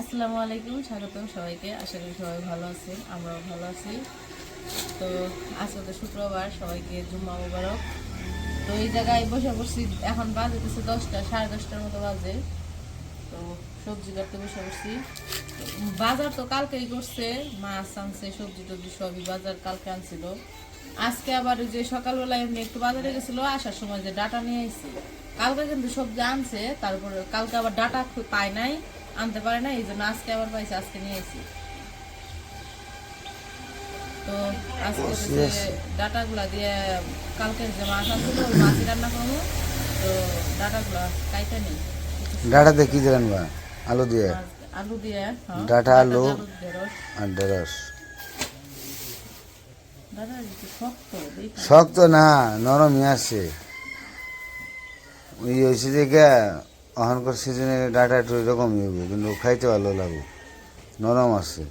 আসসালামু আলাইকুম, স্বাগতম সবাইকে। আশা করি সবাই ভালো আছেন, আমরাও ভালো আছি। তো আজকে তো শুক্রবার, সবাইকে জুম্মা মুবারক। তো এই জায়গায় বসে পড়ছি, এখন বাজে দিচ্ছে 10টা, 10:30টার মতো বাজে। তো সবজি কাটতে বসে পড়ছি। বাজার তো কালকেই করছে, মাছ আনছে, সবজি টবজি সবই বাজার কালকে আনছিল। আজকে আবার ওই যে সকালবেলা এমনি একটু বাজারে গেছিল, আসার সময় যে ডাটা নিয়ে আইছি। কালকে কিন্তু সবজি আনছে, তারপরে কালকে আবার ডাটা পায় নাই, আনতে পারে না, এই জন্য আজকে আবার পাইছে, আজকে নিয়ে আইছি। তো আজকে হচ্ছে ডাটাগুলা দিয়ে কালকের যে মাছ আনছিল ওই মাছই রান্না করবো। তো ডাটাগুলা কাইটা নেই, ডাটা দিয়ে কি দিলেন বা? আলু দিয়ে? আলু দিয়ে, হ্যাঁ, ডাটা, ডাটা আলু দিয়ে আলু দিয়ে রস। আর ঢেঁড়স। ডাটা একটু শক্ত দেখি। শক্ত না, নরমই আছে। ওই হয়েছে যে অহনকার সিজনে ডাটা একটু এরকমই হইব, কিন্তু খাইতে ভালো লাগবে, নরম আছে।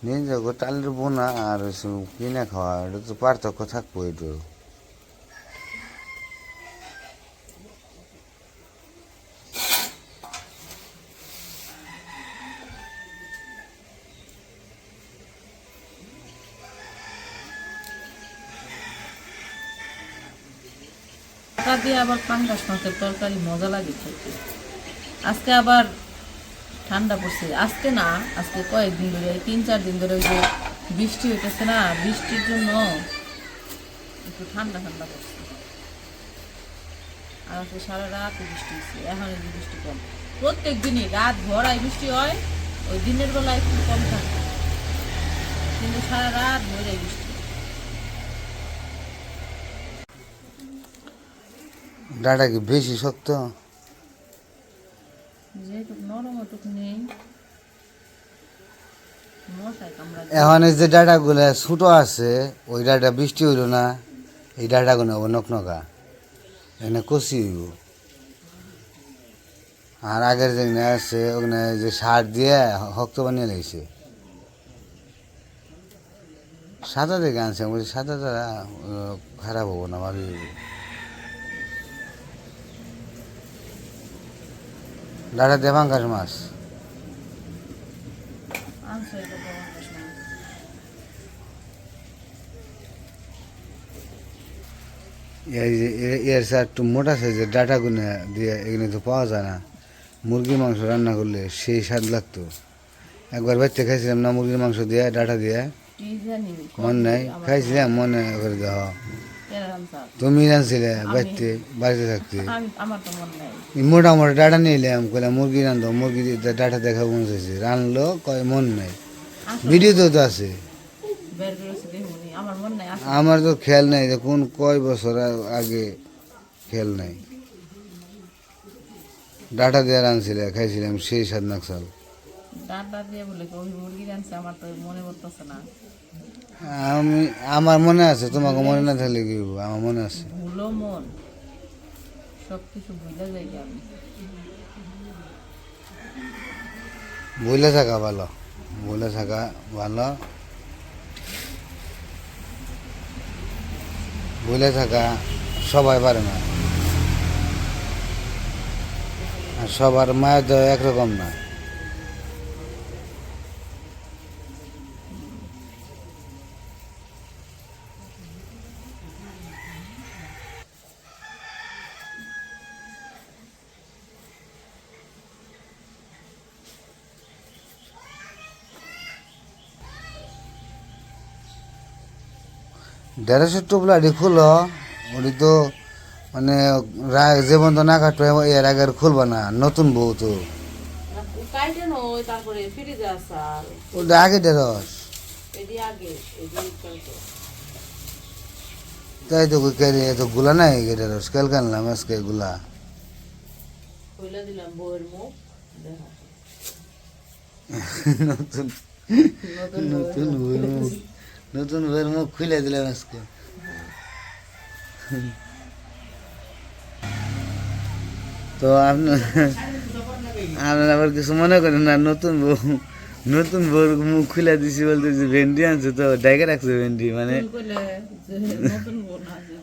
নিয়ে যাবো টালের বোনা আর কিনে খাওয়া, এটা তো পার্থক্য থাকবো একটু। ডাটা দিয়ে আবার পাঙ্গাস মাছের তরকারি মজা লাগে খেতে। আজকে আবার ঠান্ডা পড়ছে, আজকে না, আজকে কয়েকদিন ধরে, 3-4 দিন ধরে ওই যে বৃষ্টি হইতেছে না, বৃষ্টির জন্য একটু ঠান্ডা ঠান্ডা পড়ছে। আর আজকে সারা রাত বৃষ্টি হচ্ছে, এখন এই যে বৃষ্টি কম। প্রত্যেক দিনই রাত ভরাই বৃষ্টি হয়, ওই দিনের বেলা একটু কম থাকে, কিন্তু সারা রাত ভরাই বৃষ্টি। ডাটা কি বেশি শক্ত? যেহেতু নরম ওটুকু নেই, মশায় কামড়া এখন এই যে ডাটাগুলো ছোটো আছে, ওই ডাটা বৃষ্টি হইল না, এই ডাটাগুলো হবো নকনকা, এখানে কষি হইব। আর আগের যেখানে আছে ওখানে যে সার দিয়ে শক্ত বানিয়ে লাগছে। সাদা দেখে আনছে, বলছি সাদা দ্বারা খারাপ হবো না, ভালোই হইব। ডাটা দিয়ে পাঙ্গাস মাছ। আনছে এটা গরম মশলা। এর স্যার একটু মোটা সাইজের ডাটাগুলো দিয়ে এগুলো তো পাওয়া যায় না। মুরগির মাংস রান্না করলে সেই স্বাদ লাগতো। একবার বাচ্চা খাইছিলাম না মুরগির মাংস দিয়ে ডাটা দিয়ে, কি জানি মন নাই, খাইছিলাম মনে করে দেওয়া। কেন রান্না? তুমি জানছিলে বাড়িতে, বাড়িতে থাকতে আমার তো মনে নাই। মোটা মোটা ডাটা নিলাম, কইলাম মুরগি রান্ধো, মুরগি ডাটা দেখা মন চাইছে, রানলো, কয় মন নাই। ভিডিও তো আছে, বের করেছে দেখুনি, আমার মনে নাই। আমার তো খেয়াল নাই যে কোন কয় বছর আগে, খেয়াল নাই। ডাটা দিয়ে রানছিলে, খাইছিলাম সেই স্বাদ নাকসাল। ডাটা দিয়ে বলে কি ওই মুরগি রানছে, আমার তো মনে পড়তেছে না। আমি, আমার মনে আছে, তোমাকে মনে না থাকলে কি হইবো, আমার মনে আছে। ভুলো মন, সব কিছু ভুলে যাই আমি। ভুলে থাকা ভালো, ভুলে থাকা ভালো, ভুলে থাকা সবাই পারে না, আর সবার মায়ের তো একরকম না। ঢেঁড়সের টোপলা খুলো, ওটি তো মানে যে বন্ধ না কাটবে এর আগে আর খুলবা না, নতুন বউ তো। কাইটে নয়, তারপরে ফ্রিজে আছে আর ওটা আগে ঢেঁড়স, এটি আগে, এটি কালকে তাই তো এত গুলা নাই ঢেঁড়স, কাল কানলাম আজকে গুলা। খুলে দিলাম বউয়ের মুখ, দেখা নতুন, নতুন নতুন বউয়ের মুখ, নতুন বউয়ের মুখ খুলে দিলাম আজকে। তো আপনার আবার কিছু মনে করেন না, নতুন বউ নতুন বউর মুখ খুলে দিছি বলতে যে ভেন্ডি আনছে তো ডাইকে রাখছে ভেন্ডি মানে ফুল কইলে যে নতুন বউ না যে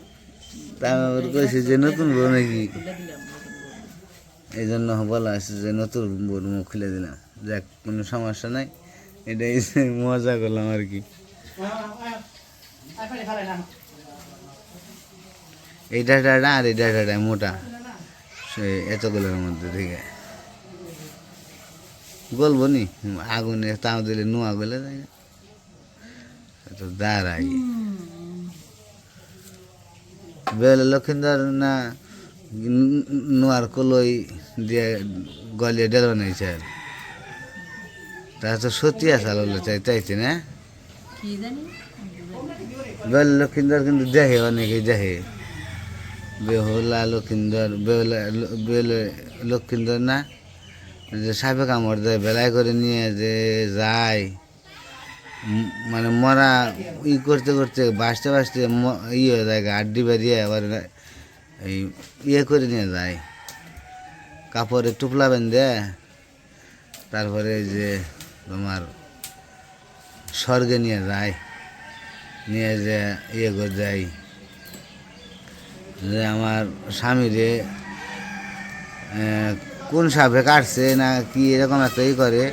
তা ওর কইছে যে নতুন বউ নাকি খুলে দিলাম নতুন বউ। এই জন্য বলা হয়েছে যে নতুন বউর মুখ খুলে দিলাম। যাক, কোনো সমস্যা নাই, এটাই মজা করলাম আর কি। এই ডাটাটা আর এই ডাটাটা মোটা, সে এতগুলোর মধ্যে থেকে গলবো নি, আগুনে তাও দিলে নোয়া গলে যায় না তো দাঁড়াই। বেলে লক্ষিন্দর না নোয়ার কলই দিয়ে গলিয়ে ডেল বানাইছে আর তা তো সত্যি আসাল হলে চাইছে না। কি জানি বেলে লক্ষিন্দর কিন্তু দেখে, অনেকেই দেখে বেহুলা লক্ষিন্দর, বেলে লক্ষিন্দর না যে সাপে কামড় দেয় বেলায় করে নিয়ে যে যায়, মানে মরা করতে করতে বাঁচতে বাঁচতে হয়ে যায়, আড্ডি বেরিয়ে আবার এই করে নিয়ে যায়, কাপড়ে টুপলা বেঁধে তারপরে যে তোমার স্বর্গে নিয়ে যায়, নিয়ে যে করে যায় যে আমার স্বামীরে কোন সাপে কাটছে না কি এরকম একটা করে,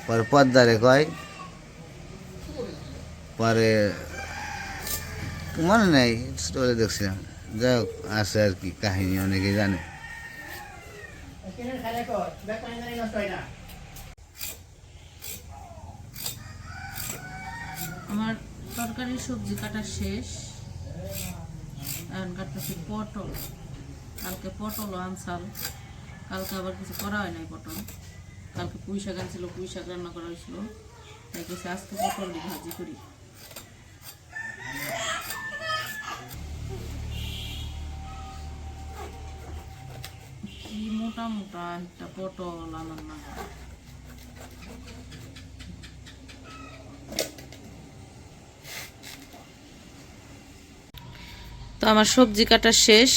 পরে পদ্মারে কয়, পরে মনে নেই স্টোরে দেখছিলাম। যাই হোক, আছে আর কি কাহিনী, অনেকেই জানে। আমার তরকারি সবজি কাটা শেষ, এখন কাটতেছি পটল। কালকে পটল আনসাল, কালকে আবার কিছু করা হয় নাই পটল। কালকে পুঁই শাক আনছিল, পুঁই শাক রান্না করা হয়েছিল, তাই কিছু আজকে পটল দিয়ে ভাজি করি। কি মোটা মোটা একটা পটল আমার না। তো আমার সবজি কাটা শেষ,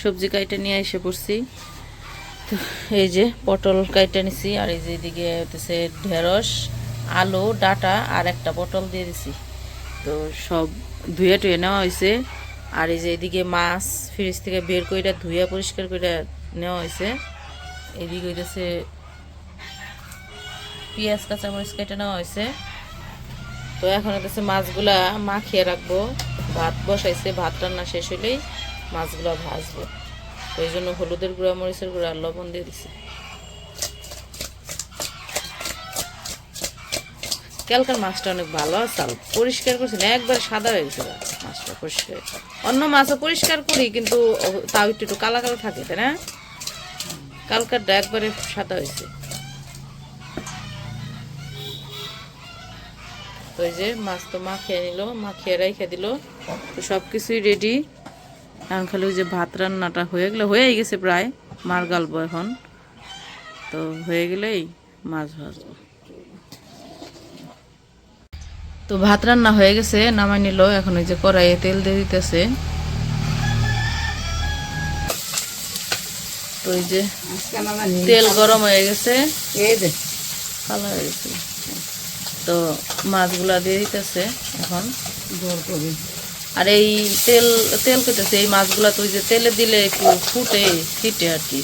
সবজি কাইটা নিয়ে এসে পড়ছি। তো এই যে পটল কাইটা নিছি, আর এই যে এদিকে হতেছে ঢেঁড়স, আলু, ডাটা আর একটা পটল দিয়ে দিছি। তো সব ধুয়ে টুয়ে নেওয়া হয়েছে। আর এই যে এদিকে মাছ ফ্রিজ থেকে বের করে ধুয়ে পরিষ্কার করে নেওয়া হয়েছে। এদিকে হইতেছে পেঁয়াজ কাঁচামরিচ কেটে নেওয়া হয়েছে। তো এখন হচ্ছে মাছগুলা মাখিয়ে রাখবো, ভাত বসাইছে, ভাত রান্না শেষ হলেই মাছগুলা ভাজবো। তো এই জন্য হলুদের গুঁড়া, মরিচের গুঁড়া আর লবণ দিয়ে দিছি। কালকার মাছটা অনেক ভালো আসাল, পরিষ্কার করছি না, একবার সাদা হয়ে গেছে মাছটা পরিষ্কার। অন্য মাছও পরিষ্কার করি কিন্তু তাও একটু একটু কালা কালা থাকে, তাই না? কালকারটা একবারে সাদা হয়েছে। তো এই যে মাছ তো মাখিয়ে নিল, মাখিয়ে রেখে দিল। তো সব কিছুই রেডি, এখন খালি ওই যে ভাত রান্নাটা হয়ে গেছে প্রায়, মার গালবো এখন। তো হয়ে গেলেই মাছ ভাজবো। তো ভাত রান্না হয়ে গেছে, নামাই নিল। এখন ওই যে কড়াইয়ে তেল দিয়ে দিতেছে। তো এই যে তেল গরম হয়ে গেছে, কালো হয়ে গেছে। তো মাছগুলা দিয়ে দিতেছে এখন। আর এই তেল কেটেছে, এই মাছগুলা তো ওই যে তেলে দিলে একটু ছিটে আর কি,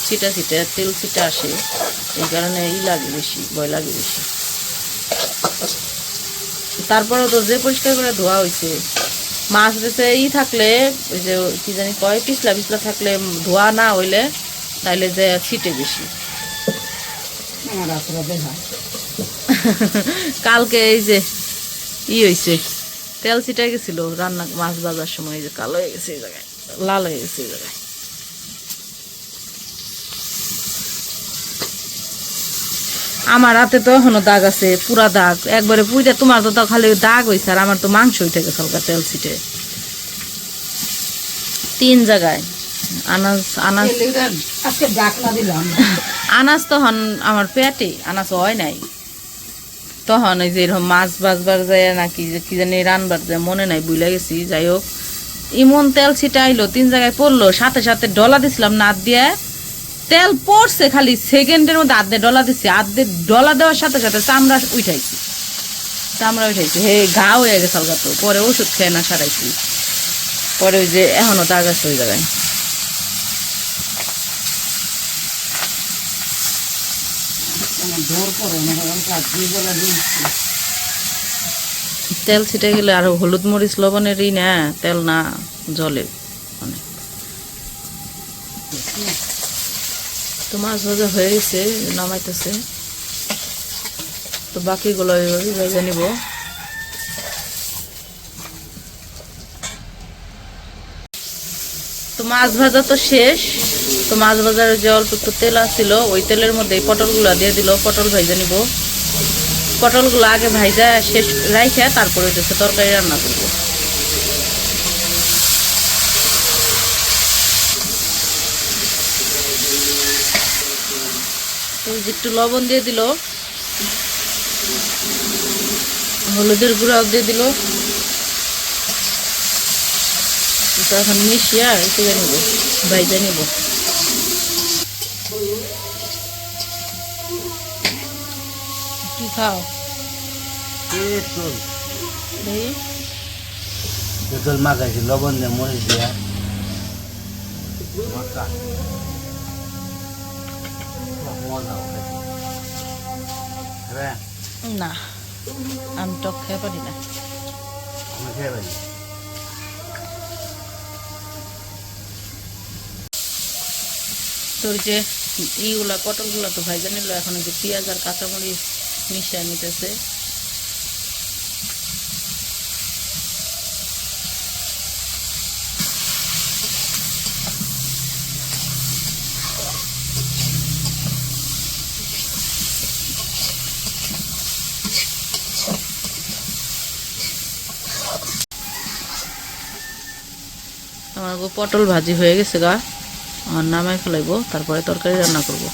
ছিটা তেল ছিটা আসে, এই কারণে লাগে বেশি, ভয় লাগে বেশি। তারপরেও তো যে পরিষ্কার করে ধোয়া হয়েছে, মাছ দিতে থাকলে ওই যে কি জানি কয়, পিছলা থাকলে ধোয়া না হইলে তাইলে যে ছিটে বেশি। কালকে এই যে হয়েছে, তেল ছিটাই গেছিল রান্না মাছ ভাজার সময়, যে কালো হয়ে গেছে এই জায়গায়, লাল হয়ে গেছে এই জায়গায়। আমার হাতে তো এখনো দাগ আছে, পুরা দাগ একবারে পুড়ে। তোমার তো তাও খালি দাগ হয়েছে, আর আমার তো মাংস উঠে গেছে হালকা তেল ছিটে 3 জায়গায়। আনাজ তখন আমার পেটে আনাজ হয় নাই, তখন ওই যে এরকম মাছ বাজবার যায় নাকি কি জানি রান্নার যায় মনে নাই, বুঝলে গেছি। যাই হোক, ইমন তেল ছিটা আইলো, 3 জায়গায় পড়লো, সাথে সাথে ডলা দিছিলাম নাত দিয়ে, তেল পড়ছে খালি সেকেন্ডের মধ্যে আধে ডলা দিছে, আধে ডলা দেওয়ার সাথে সাথে চামড়া উঠাইছি, হে ঘা হয়ে গেছে আলগা। তো পরে ওষুধ খেয়ে না সারাইছি, পরে ওই যে এখনো দাগ আছে ওই জায়গায়। তেল ছিটে গেলে আর হলুদ মরিচ লবণেরই না, তেল না জলে অনেক। তো মাছ ভাজা হয়ে গেছে, নামাইতেছে। তো বাকিগুলো এইভাবে ভেজে নিব। তো মাছ ভাজা তো শেষ। তো মাছ ভাজার যে অল্প একটু তেল আসছিল, ওই তেলের মধ্যে পটলগুলো দিয়ে দিল। পটল ভেজে নিব। পটলগুলো আগে ভাইজা শেষ রাইখা তারপরে হচ্ছে তরকারি রান্না করব। তো একটু লবণ দিয়ে দিল, হলুদের গুঁড়াও দিয়ে দিল। তো এখন মিশিয়ে তুলে নিব, ভাইজা নিব। কি খাও? তেঁতুল মাখাইছি লবণ দিয়ে মরিচ দিয়ে মাখা, মজা হ্যাঁ। না, আমি টক খেয়ে পারি না। আমি খেয়ে পারি। তোর যে ইগুলা পটলগুলা তো ভাইজা নিল, এখন যে পেঁয়াজ আর কাঁচামরিচ মিশিয়ে নিতেছে। আমার পটল ভাজি হয়ে গেছে গা, আমার নামাই ফেলাইব, তারপরে তরকারি রান্না করব।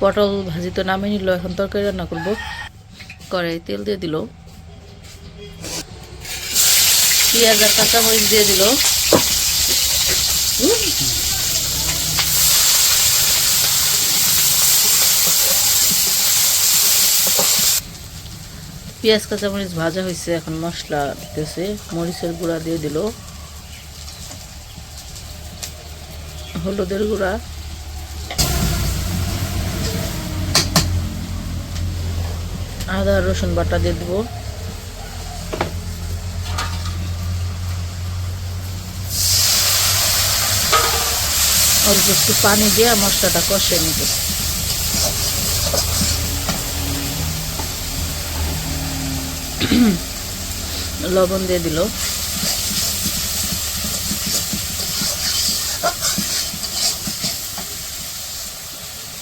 পটল ভাজি তো নামে নিল, এখন তরকারি রান্না করব। কড়াই তেল দিয়ে দিল, পেঁয়াজ আর কাঁচামরিচ দিয়ে দিল। পেঁয়াজ কাঁচামরিচ ভাজা হয়েছে, এখন মশলা দিতেছে। মরিচের গুঁড়া দিয়ে দিল, হলুদের গুঁড়া, আদা রসুন বাটা দিয়ে দিব। অল্প একটু পানি দিয়ে মশলাটা কষে নিব। লবণ দিয়ে দিল,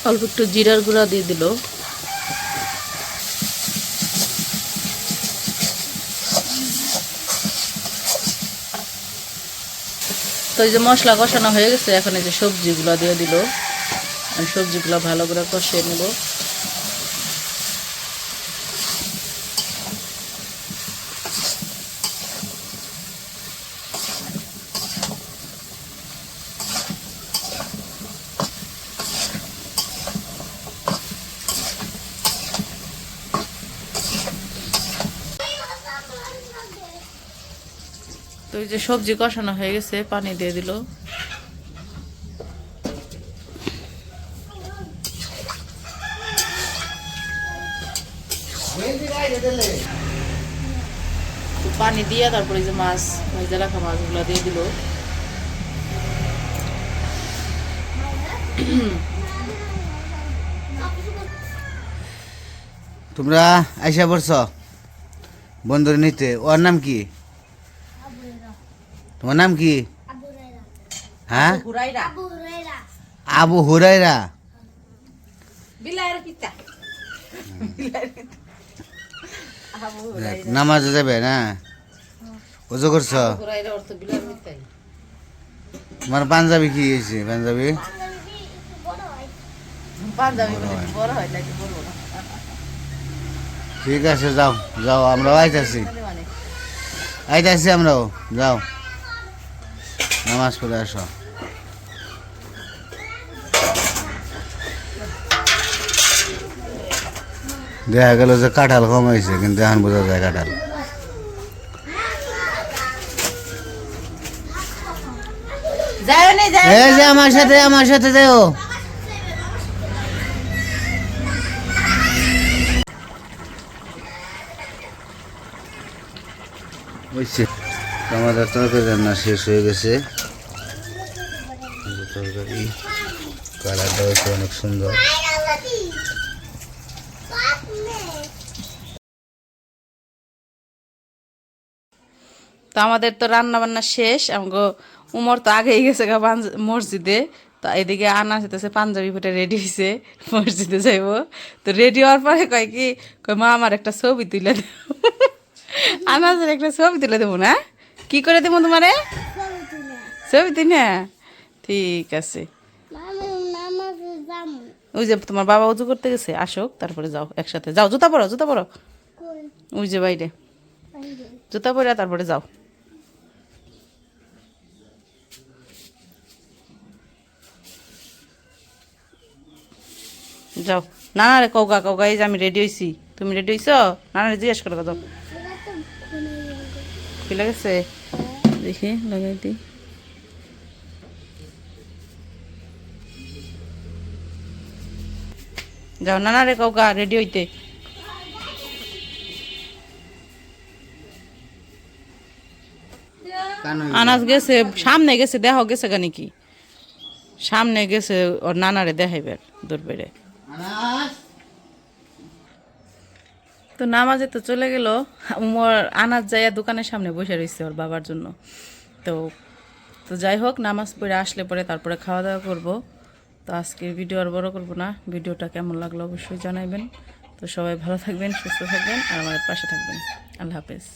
অল্প একটু জিরার গুঁড়া দিয়ে দিল। তো এই যে মশলা কষানো হয়ে গেছে, এখন এই যে সবজিগুলো দিয়ে দিল। সবজিগুলো ভালো করে কষিয়ে নেব। তো এই যে সবজি কষানো হয়ে গেছে, পানি দিয়ে দিল। পানি দিয়ে তারপরে যে মাছ ভেজে রাখা মাছগুলো দিয়ে দিল। তোমরা আইসা পড়ছ বন্ধুর নিতে। ওর নাম কি? তোমার নাম কি? হ্যাঁ, আবু হুরাইরা। নামাজ যাবে না? ওজো করছ? তোমার পাঞ্জাবি কি হয়েছে পাঞ্জাবি? পাঞ্জাবি বড় হয়। বড় হয় নাকি বলবো না ঠিক আছে যাও যাও আমরাও আইতাছি মানে আইতাছি আমরাও যাও নামাজ পড়ে আসো। দেখা গেল যে কাঁঠাল কম হয়েছে কিন্তু এখন বোঝা যায় কাঁঠাল। যাও নি যাও এই যে আমার সাথে যাও। বুঝছি আমাদের তরকারি রান্না শেষ হয়ে গেছে। তরকারি কালারটা হচ্ছে অনেক সুন্দর। তো আমাদের তো রান্না বান্না শেষ আমাকে উমর তো আগেই গেছে গা মসজিদে তো এদিকে আনা যেতেছে পাঞ্জাবি পরে রেডি হয়েছে মসজিদে যাইব তো রেডি হওয়ার পরে কয় কি কয় মা আমার একটা ছবি তুলে দেব আনাজের একটা ছবি তুলে দেবো না কি করে দেবো তোমারে ছবি তুলে ঠিক আছে ওই যে তোমার বাবা উজু করতে গেছে আসুক তারপরে যাও একসাথে যাও জুতা পরো ওই যে বাইরে জুতা পরে তারপরে যাও যাও নানা রে কৌকা এই যে আমি রেডি হয়েছি তুমি রেডি হয়েছো নানারে জিজ্ঞেস করো যাও খুলে গেছে দেখি লাগাই দি যাও নানা রে কৌকা রেডি হইতে আনাজ গেছে সামনে গেছে দেখো গেছে গা নাকি সামনে গেছে ওর নানারে দেখাইবার দূর বেড়ে তো নামাজে তো চলে গেল উমর আনাজ যাইয়া দোকানের সামনে বসে রয়েছে ওর বাবার জন্য তো তো যাই হোক নামাজ পড়ে আসলে পরে তারপরে খাওয়া দাওয়া করবো তো আজকের ভিডিও আর বড় করবো না ভিডিওটা কেমন লাগলো অবশ্যই জানাবেন তো সবাই ভালো থাকবেন সুস্থ থাকবেন আর আমাদের পাশে থাকবেন আল্লাহ হাফেজ